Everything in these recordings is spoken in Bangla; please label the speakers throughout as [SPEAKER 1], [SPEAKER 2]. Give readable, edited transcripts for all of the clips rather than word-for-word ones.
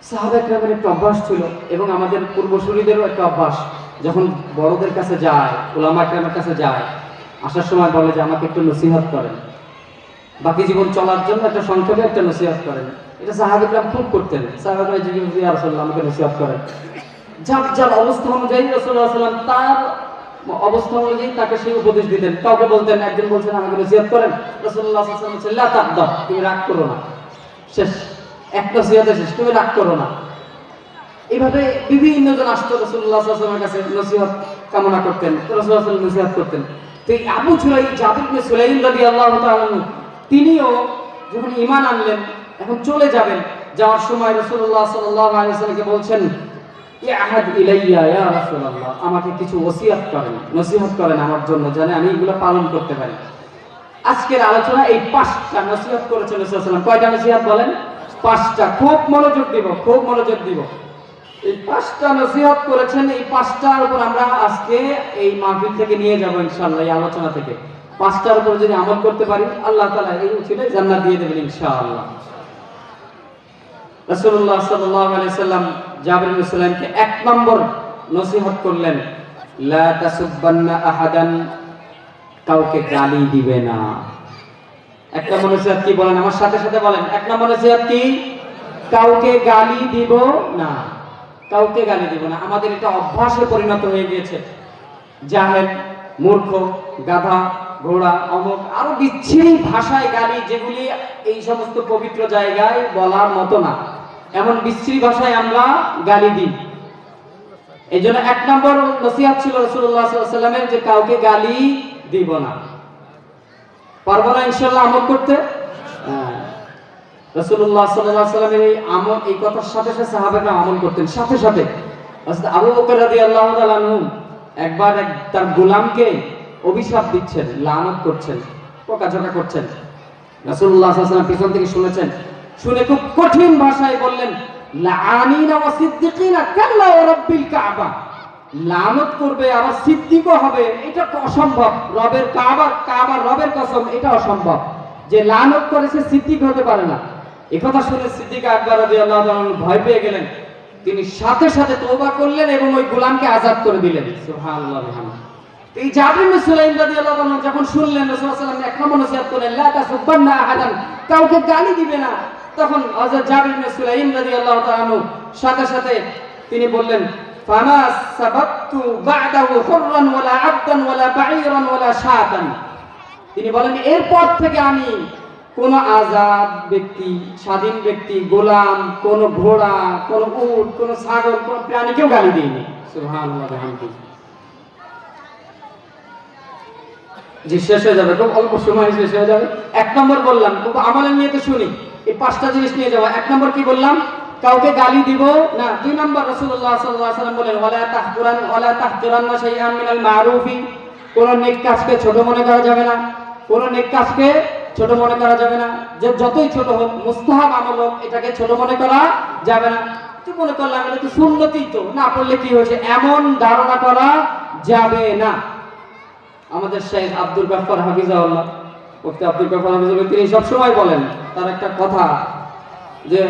[SPEAKER 1] সাহাবা একরামের একটা অভ্যাস ছিল এবং আমাদের পূর্বসূরীদেরও একটা অভ্যাস, যখন বড়দের কাছে যায়, উলামা একরামের কাছে যায়, আসার সময় বলে যে আমাকে একটু নসিহত করেন, বাকি জীবন চলার জন্য একটা সংক্ষেপে একটা নসিহত করেন। এটা সাহাবা একরাম খুব করতেন। সাহাবা একরাম জিজ্ঞেস ইয়া রাসূলুল্লাহ আমাকে নসিহত করেন। যার যার অবস্থা অনুযায়ী রাসূলুল্লাহ সাল্লাল্লাহু আলাইহি ওয়াসাল্লাম তার অবস্থা অনুযায়ী তাকে সেই উপদেশ দিতেন। কাউকে বলতেন, একজন বলছেন আমাকে নসিহত করেন, রাসূলুল্লাহ সাল্লাল্লাহু আলাইহি ওয়াসাল্লাম বলছেন লা তাকদাব, তুমি রাগ করো না, শেষ, এক নসিহতে শেষ, তুমি রাগ করো না। এইভাবে বিভিন্ন জন আসতো রাসূলুল্লাহ সাল্লাল্লাহু আলাইহি ওয়াসাল্লামের কাছে, নসিহত কামনা করতেন, রাসূলুল্লাহ সাল্লাল্লাহু আলাইহি ওয়াসাল্লাম নসিহত করতেন। তো এই আবু সুরাইহ জাবির ইবনে সুলাইম রাদিয়াল্লাহু তাআলা আনহু, তিনিও যখন ঈমান আনলেন, এখন চলে যাবেন, যাওয়ার সময় রাসূলুল্লাহ সাল্লাল্লাহু আলাইহি ওয়াসাল্লামকে বলছেন ইয়াহাদ ইলাইয়া ইয়া রাসূলুল্লাহ, আমাকে কিছু ওসিয়ত করেন, নসিহত করেন আমার জন্য, যেন আমি এগুলো পালন করতে পারি। আজকের আলোচনা এই 5টা নসিহত করেছেন রাসূলুল্লাহ সাল্লাল্লাহু আলাইহি ওয়াসাল্লাম। কয়টা নসিহত বলেন? 5টা। খুব মনোযোগ দিব, খুব মনোযোগ দিব। এই 5টা নসিহত করেছেন, এই 5টার উপর আমরা আজকে এই মাহফিল থেকে নিয়ে যাব ইনশাআল্লাহ, এই আলোচনা থেকে 5টার উপর যদি আমল করতে পারি, আল্লাহ তাআলা এই উচিলায় জান্নাত দিয়ে দেবেন ইনশাআল্লাহ। রাসূলুল্লাহ সাল্লাল্লাহু আলাইহি ওয়াসাল্লাম জাবির ইবনে সুলাইমকে 1 নম্বর নসিহত করলেন, লা তাসুববান্না আহাদান, কাউকে গালি দিবে না। 1 নম্বর নসিহত কি বলেন? আমার সাথে সাথে বলেন। 1 নম্বর নসিহত কি? কাউকে গালি দিব না, কাউকে গালি দিব না। আমাদের এটা অভ্যাসে পরিণত হয়ে গিয়েছে। জাহেল, মূর্খ, গাধা, ঘোড়া, অমুক, আরো বিচ্ছিরি ভাষায় গালি, যেগুলি এই সমস্ত পবিত্র জায়গায় বলার মতো না, এমন বিচ্ছিরি ভাষায় আমরা গালি দিই। এই জন্য 1 নম্বর নসিহত ছিল রাসূলুল্লাহ সাল্লাল্লাহু আলাইহি ওয়াসাল্লামের যে কাউকে গালি দিব না। পারবো না ইনশাআল্লাহ আমল করতে? রাসূলুল্লাহ সাল্লাল্লাহু আলাইহি ওয়াসাল্লামের এই আমল, এই কথার সাথে সাথে সাহাবারা আমল করতেন সাথে সাথে। হযরত আবু বকর রাদিয়াল্লাহু তাআলা আনহু একবার তার গোলামকে অভিশাপ দিচ্ছেন, লানত করছেন, বকাঝকা করছেন। রাসূলুল্লাহ সাল্লাল্লাহু আলাইহি ওয়াসাল্লাম পিছন থেকে শুনেছেন, শুনে খুব কঠিন ভাষায় বললেন, লাআনিনা ওয়া সিদ্দিকিনা কাল্লা ওয়া রাব্বিল কাবা, লানত করবে আবার সিদ্দিকও হবে, এটা তো অসম্ভব। রবের কাবা রবের কসম, এটা অসম্ভব। যে লানত করেছে সিদ্দিক হতে পারে না। এই কথা শুনে সিদ্দিক আকবর রাদিয়াল্লাহু তাআলা ভয় পেয়ে গেলেন। তিনি সাথে সাথে তওবা করলেন এবং ওই গোলামকে আযাদ করে দিলেন। সুবহানাল্লাহ। এই জাবির ইবনে সুলাইম রাদিয়াল্লাহু তাআলা যখন শুনলেন রাসূলুল্লাহ সাল্লাল্লাহু আলাইহি ওয়াসাল্লাম 1 নম্বর নসিহত করলেন, লা তাসুববান্না আহাদান, কাউকে গালি দিবে না, তখন হযরত জাবির ইবনে সুলাইম রাদিয়াল্লাহু তাআলা সাথে সাথে তিনি বললেন, ফামা সাবাতু বা'দাহু হুররান ওয়ালা আবদান ওয়ালা বাঈরান ওয়ালা শাতান। তিনি বলেন, এরপর থেকে আমি কোন আজাদ ব্যক্তি, স্বাধীন ব্যক্তি, গোলাম, কোন ঘোড়া, কোন উট, কোন ছাগল, কোন প্রাণীকেও গালি দিইনি। সুবহানাল্লাহ। যে শেষ হয়ে যাবে, খুব অল্প সময় শেষ হয়ে যাবে। 1 নম্বর বললাম, খুব আমলের নিয়ে তো শুনি, এই 5টা জিনিস নিয়ে যাবো। 1 নম্বর কি বললাম? কাউকে গালি দিব না। 2 নম্বর রাসূলুল্লাহ সাল্লাল্লাহু আলাইহি ওয়াসাল্লাম বলেন, ওয়ালা তাহকিরান্না শাইআন মিনাল মারুফি, কোন নেক কাজকে ছোট মনে করা যাবে না, কোন নেক কাজকে ছোট মনে করা যাবে না। যে যতই ছোট হোক, মুস্তাহাব আমল হোক, এটাকে ছোট মনে করা যাবে না। তুই মনে করলাম এটা তো সুন্নতই, তো না পড়লে কি হয়েছে, এমন ধারণা করা যাবে না। আমাদের শেখ আব্দুল গাফফার হাফিজাহুল্লাহ, মুফতি আব্দুল গাফফার হাফিজাহুল্লাহ, তিনি সব সময় বলেন, তার একটা কথা, যে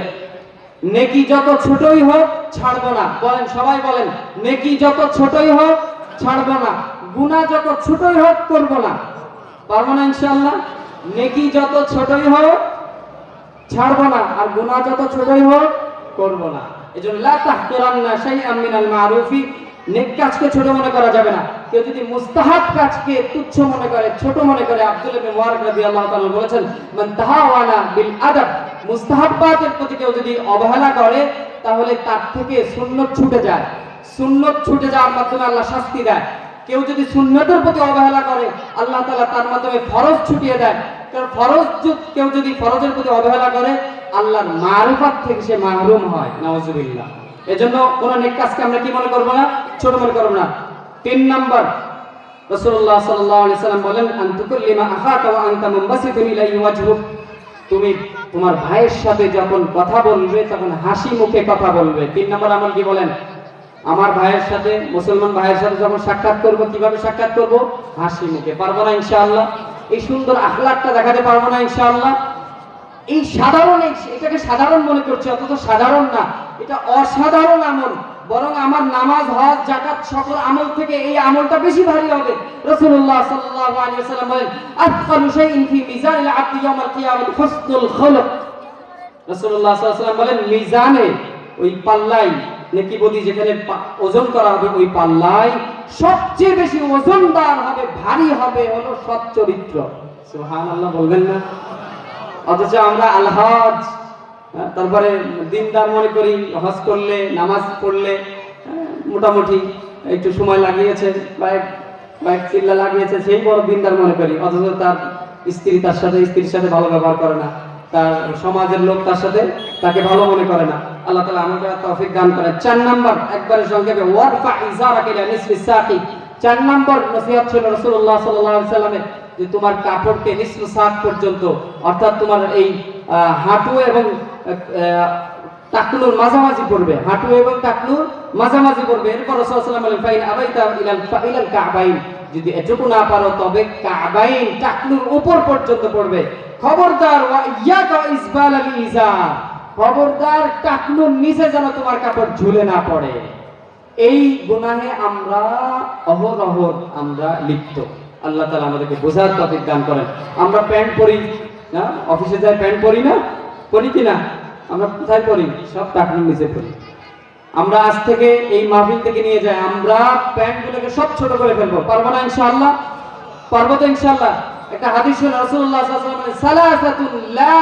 [SPEAKER 1] নেকি যত ছোটই হোক ছাড়বো না। বলেন, সবাই বলেন, নেকি যত ছোটই হোক ছাড়বো না, গুনাহ যত ছোটই হোক করব না। পারবো না ইনশাআল্লাহ? নেকি যত ছোটই হোক ছাড়বো না, আর গুনাহ যত ছোটই হোক করব না। এজন্য লা তাহকিরান্না শাইআন মিনাল মারুফি, নেক কাজকে ছোট মনে করা যাবে না। কেউ যদি মুস্তাহাব কাজকে তুচ্ছ মনে করে, ছোট মনে করে, আব্দুল্লাহ ইবনে মুবারক রাদিয়াল্লাহু তাআলা বলেছেন, মান তাহাওয়ানা বিল আদাব, মুস্তাহাব্বাতের প্রতি কেউ যদি অবহেলা করে, তাহলে তার থেকে সুন্নত ছুটে যায়। সুন্নত ছুটে যাওয়ার মাধ্যমে আল্লাহ শাস্তি দেয়। কেউ যদি সুন্নতের প্রতি অবহেলা করে, আল্লাহ তাআলা তার মাধ্যমে ফরজ ছুটিয়ে দেয়। কারণ কেউ যদি ফরজের প্রতি অবহেলা করে, আল্লাহর মারফত থেকে সে মাহরুম হয়। নাউজুবিল্লাহ। এজন্য কোন নেক কাজকে আমরা কি মনে করব না, ছোট মনে করব না। 3 নম্বর রাসূলুল্লাহ সাল্লাল্লাহু আলাইহি ওয়াসাল্লাম বলেন, আনতুকুল্লিমা আখাকা ওয়া আনতা মুনবাসিতুন ইলাইহি ওয়াজহুক, তুমি তোমার ভাইয়ের সাথে যখন কথা বলবে তখন হাসি মুখে কথা বলবে। 3 নম্বর আমল কি বলেন? আমার ভাইয়ের সাথে, মুসলমান ভাইয়ের সাথে যখন সাক্ষাৎ করব, কিভাবে সাক্ষাৎ করব? হাসি মুখে। পারবো না ইনশাআল্লাহ? এই সুন্দর আখলাকটা দেখাতে পারবো না ইনশাআল্লাহ? এই সাধারণ, এটাকে সাধারণ মনে করছি, অথচ সাধারণ না, এটা অসাধারণ আমল। বরং আমার নামাজ, হজ, যাকাত সকল আমল থেকে এই আমলটা বেশি ভারী হবে। রাসূলুল্লাহ সাল্লাল্লাহু আলাইহি ওয়াসাল্লাম বলেন, আথকালু শাইইন ফি মিজানিল আবদি ইয়াউমাল কিয়ামাতি হুসনুল খুলুক। রাসূলুল্লাহ সাল্লাল্লাহু আলাইহি ওয়াসাল্লাম বলেন, মিজানে, ওই পাল্লাই, নেকি বদি যেখানে ওজন করা হবে, ওই পাল্লাই সবচেয়ে বেশি ওজনদার হবে, ভারী হবে হলো সৎ চরিত্র। সুবহানাল্লাহ বলবেন না? অথচ আমরা আল হজ, তারপরে দিনদার মনে করি, হজ করলে, নামাজ পড়লে মোটামুটি একটু সময় লাগিয়েছে, কয়েক চিল্লা লাগিয়েছে, সেই বড় দিনদার মনে করি। অথচ তার স্ত্রীর সাথে ভালো ব্যবহার করে না, তার সমাজের লোক তাকে ভালো মনে করে না। আল্লাহ তাআলা আমাদের তৌফিক দান করেন। 4 নাম্বার, একবারে সংক্ষেপে, ওয়ারফা ইজারাকা ইলা নিসফিস সাকি। 4 নাম্বার নসিহত ছিল রাসূলুল্লাহ সাল্লাল্লাহু আলাইহি সাল্লামের, যে তোমার কাপড়কে নিসফু সাক পর্যন্ত, অর্থাৎ তোমার এই হাঁটু এবং টাকনুর মাঝামাঝি পড়বে, হাঁটু এবং টাকনুর মাঝামাঝি পড়বে। এরপর রাসূলুল্লাহ সাল্লাল্লাহু আলাইহি ওয়াসাল্লাম বলেন, ফাইন আবাইতা ইলাল কাবাইন, যদি এটুকু না পারো তবে কাবাইন, টাকনুর উপর পর্যন্ত পড়বে। খবরদার, ওয়া ইয়াকা ইসবালাল ইজার, খবরদার টাকনুর নিচে যেন তোমার কাপড় ঝুলে না পড়ে। এই গুনাহে আমরা অহরহ আমরা লিপ্ত। আল্লাহ তাআলা আমাদেরকে বোঝার তৌফিক দান করেন। আমরা প্যান্ট পরি না, অফিসে যাই প্যান্ট পরি না, পরি কি না? আমরা কোথায় পরি? সব টাকনুর নিচে পরি। আমরা আজ থেকে এই মাহফিল থেকে নিয়ে যাই, আমরা প্যান্টগুলোকে সব ছোট করে ফেলবো। পারবো না ইনশাআল্লাহ? পারবো তো ইনশাআল্লাহ? একটা হাদিস শুনে রাসূলুল্লাহ সাল্লাল্লাহু আলাইহি ওয়াসাল্লাম বলেন, সালাসাতুন লা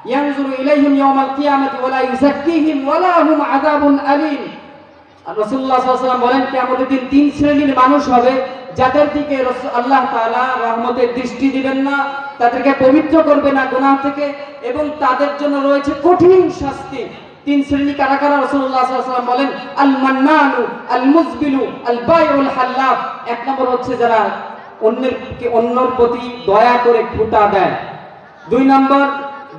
[SPEAKER 1] ইয়ানজুরু ইলাইহিম ইয়াওমাল কিয়ামাতি ওয়া লা ইউযাক্কিহিম ওয়া লা হুম আযাবুন আলীম। রাসূলুল্লাহ সাল্লাল্লাহু আলাইহি ওয়াসাল্লাম বলেন, কিয়ামতের দিন 3 শ্রেণীর মানুষ হবে, যাদের দিকে আল্লাহ তাআলা রহমতের দৃষ্টি দিবেন না, তাদেরকে পবিত্র করবে না গুনাহ থেকে, এবং তাদের জন্য রয়েছে কঠিন শাস্তি। 3 শ্রেণী কারা কারা? রাসূলুল্লাহ সাল্লাল্লাহু আলাইহি ওয়াসাল্লাম বলেন, আল মান্নানু, আল মুজবিলু, আল বাইউল হাল্লাফ। 1 নম্বর হচ্ছে যারা অন্যের প্রতি দয়া করে খুঁটা দেয়। 2 নম্বর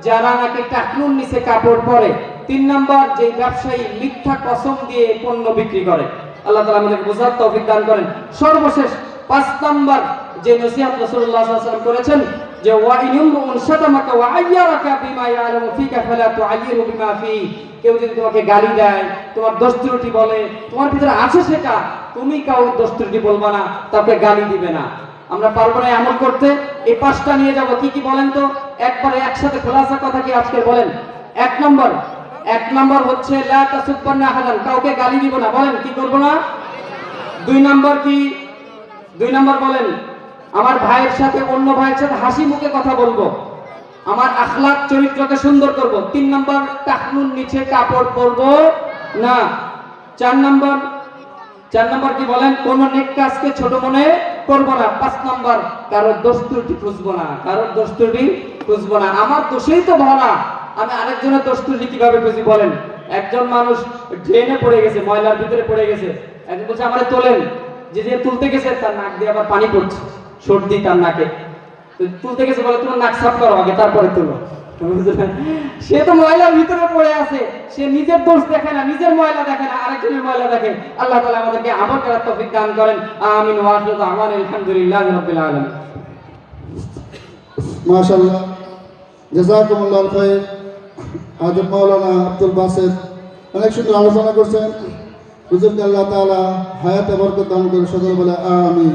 [SPEAKER 1] যারা নাকি টাকনুর নিচে কাপড় পরে। 3 নম্বর যে ব্যবসায়ী মিথ্যা কসম দিয়ে পণ্য বিক্রি করে। আল্লাহ তাআলা আমাদেরকে বোঝার তৌফিক দান করেন। সর্বশেষ 5 নম্বর যে নসিহত রাসূলুল্লাহ সাল্লাল্লাহু আলাইহি ওয়াসাল্লাম করেছেন, যে ওয়া ইনুমরুন শাতামাকা ওয়া আইয়ারাকা বিমা ইয়ালামু ফিকা ফালা তুআইয়িরু বিমা ফি। কেউ যদি তোমাকে গালি দেয়, তোমার দোষ ত্রুটি বলে, তোমার ভিতরে আছে সেটা, তুমি কাউ দোষ ত্রুটি বলবা না, তাকে গালি দিবে না। আমরা পারবো না আমল করতে? এই 5টা নিয়ে যাব। কি কি বলেন তো? একবারে একসাথে খোলাসা কথা কি আজকে বলেন? 1 নম্বর হচ্ছে লা তাসুব্বান্না আহাদান, কাউকে গালি দিব না। বলেন কি করব না? 2 নম্বর কি? 2 নম্বর বলেন, আমার ভাইয়ের সাথে অন্য ভাইয়ের সাথে হাসি মুখে কথা বলবো, আমার আখলাক চরিত্রকে সুন্দর করব। 3 নম্বর, টাকনুর নিচে কাপড় পরবো না। 4 নম্বর কি বলেন? কোন নেক কাজকে ছোট মনে করব না। 5 নম্বর, কারোর দোষ ত্রুটি খুঁজবো না, আমার দোষেই তো ভরা, আমি আরেকজনের দোষ ত্রুটি কিভাবে খুঁজি? বলেন, একজন মানুষ ড্রেনে পড়ে গেছে, ময়লার ভিতরে পড়ে গেছে, একজন বলছে আমারে তোলেন, যে তুলতে গেছে তার নাক দিয়ে আবার পানি পড়ছে, সর্দি তার নাকে, তুলতে গেছে, বলে তোমার নাক সাফ করো আগে, তারপরে তুলো। সে তো ময়লার ভিতরে পড়ে আছে, সে নিজের দোষ দেখে না, নিজের ময়লা দেখে না, আরেকজনের ময়লা দেখে। আল্লাহ তাআলা আমাদেরকে আমল করার তৌফিক দান করেন। আমিন ওয়া আখিরু দাওয়ানা আলহামদুলিল্লাহি রাব্বিল আলামিন।
[SPEAKER 2] মাশাআল্লাহ, জাযাকুমুল্লাহু খাইর। আদম মাওলানা আব্দুল বাসিত অনেক সুন্দর আলোচনা করছেন। হুজুরকে আল্লাহ তাআলা হায়াতে বরকত দান করে, সকলে বলে আমিন।